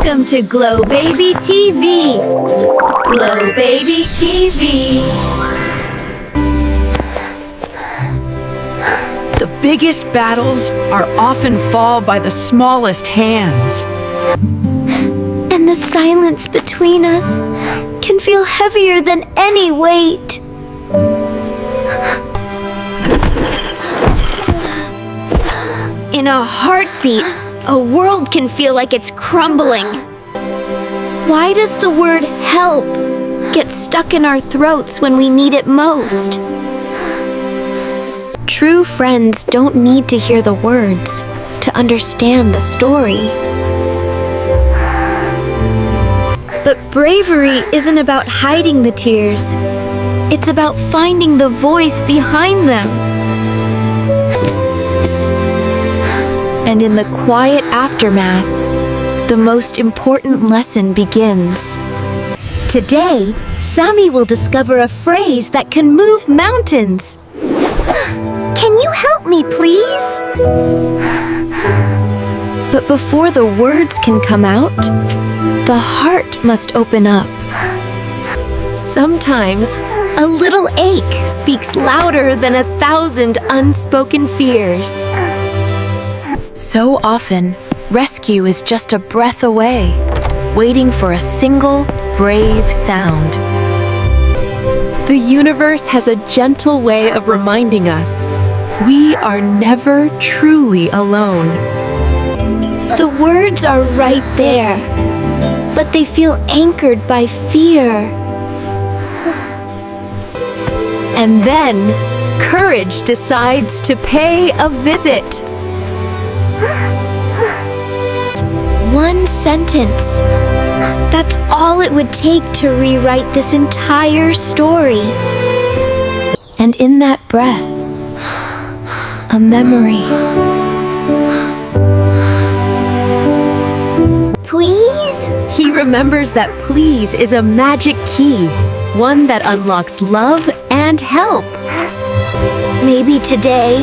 Welcome to GlowBabyTV. GlowBabyTV. The biggest battles are often fought by the smallest hands. And the silence between us can feel heavier than any weight. In a heartbeat, a world can feel like it's crumbling. Why does the word help get stuck in our throats when we need it most? True friends don't need to hear the words to understand the story. But bravery isn't about hiding the tears. It's about finding the voice behind them. And in the quiet aftermath, the most important lesson begins. Today, Sami will discover a phrase that can move mountains. Can you help me, please? But before the words can come out, the heart must open up. Sometimes, a little ache speaks louder than 1,000 unspoken fears. So often, rescue is just a breath away, waiting for a single, brave sound. The universe has a gentle way of reminding us we are never truly alone. The words are right there, but they feel anchored by fear. And then, courage decides to pay a visit. One sentence. That's all it would take to rewrite this entire story. And in that breath, a memory. Please? He remembers that please is a magic key, one that unlocks love and help. Maybe today,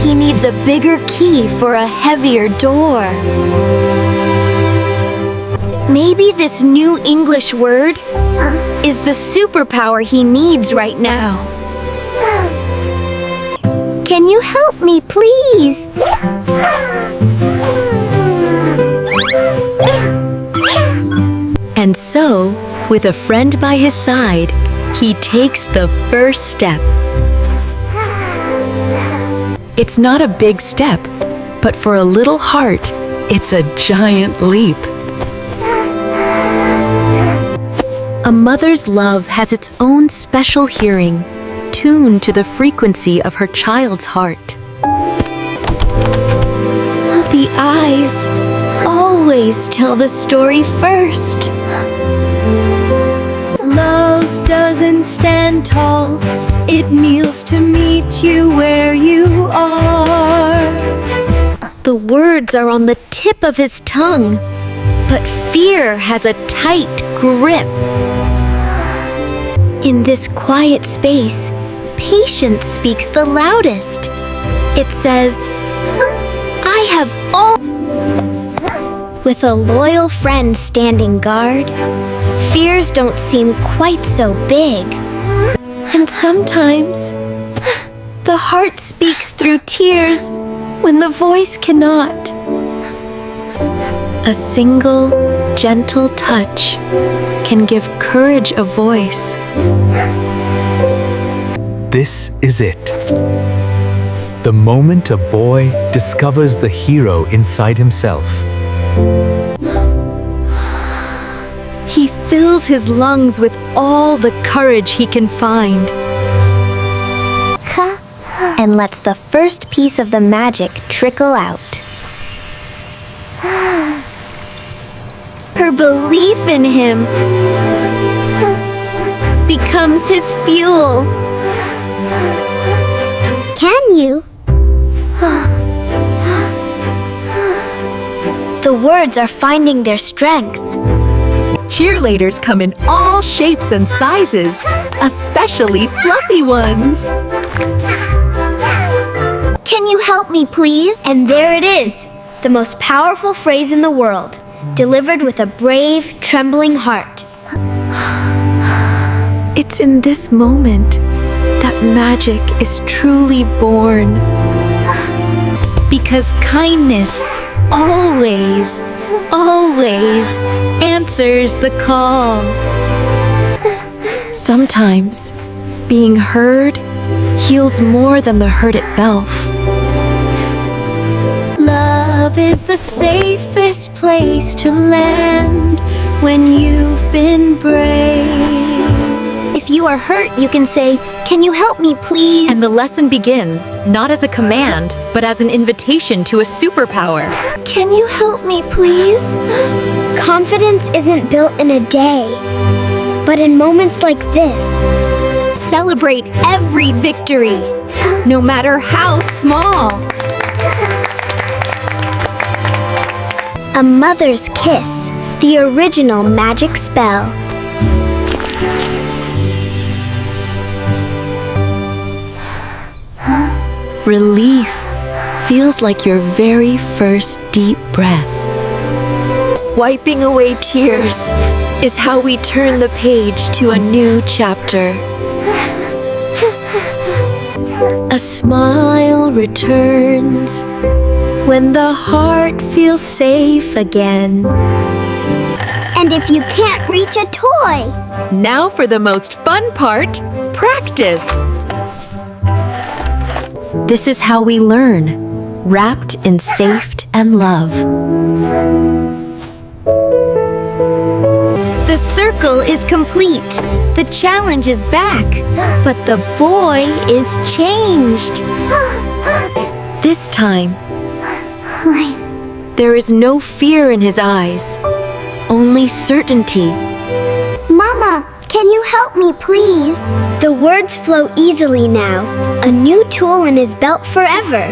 he needs a bigger key for a heavier door. Maybe this new English word is the superpower he needs right now. Can you help me, please? And so, with a friend by his side, he takes the first step. It's not a big step, but for a little heart, it's a giant leap. A mother's love has its own special hearing, tuned to the frequency of her child's heart. The eyes always tell the story first. Love doesn't stand tall, it kneels to meet you where you are. The words are on the tip of his tongue, but fear has a tight grip. In this quiet space, patience speaks the loudest. It says, I have all. With a loyal friend standing guard, fears don't seem quite so big. And sometimes, the heart speaks through tears when the voice cannot. A single, gentle touch can give courage a voice. This is it. The moment a boy discovers the hero inside himself. He fills his lungs with all the courage he can find. And lets the first piece of the magic trickle out. Her belief in him becomes his fuel. Can you? The words are finding their strength. Cheerleaders come in all shapes and sizes, especially fluffy ones. Can you help me, please? And there it is, the most powerful phrase in the world. delivered with a brave, trembling heart. It's in this moment that magic is truly born. Because kindness always, always answers the call. Sometimes being heard heals more than the hurt itself. Love is the safest place to land when you've been brave. If you are hurt, you can say, "Can you help me, please?" And the lesson begins not as a command, but as an invitation to a superpower. Can you help me, please? Confidence isn't built in a day, but in moments like this. Celebrate every victory, no matter how small. A mother's kiss, the original magic spell. Relief feels like your very first deep breath. Wiping away tears is how we turn the page to a new chapter. A smile returns when the heart feels safe again. And if you can't reach a toy, Now for the most fun part, practice. This is how we learn, wrapped in safety and love. the circle is complete. The challenge is back, but the boy is changed. This time, there is no fear in his eyes, only certainty. Mama, can you help me, please? The words flow easily now, a new tool in his belt forever.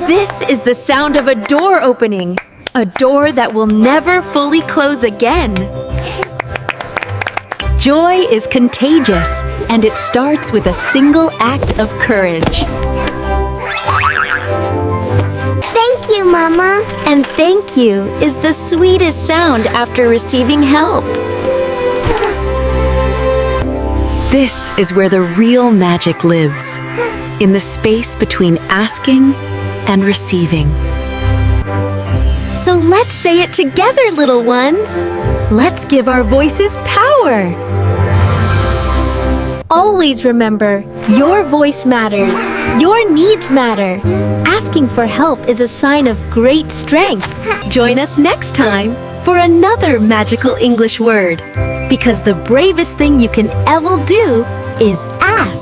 This is the sound of a door opening, a door that will never fully close again. Joy is contagious, and it starts with a single act of courage. Thank you, Mama. And thank you is the sweetest sound after receiving help. This is where the real magic lives, in the space between asking and receiving. So let's say it together, little ones. Let's give our voices power. Always remember, your voice matters. Your needs matter. Asking for help is a sign of great strength. Join us next time for another magical English word. Because the bravest thing you can ever do is ask.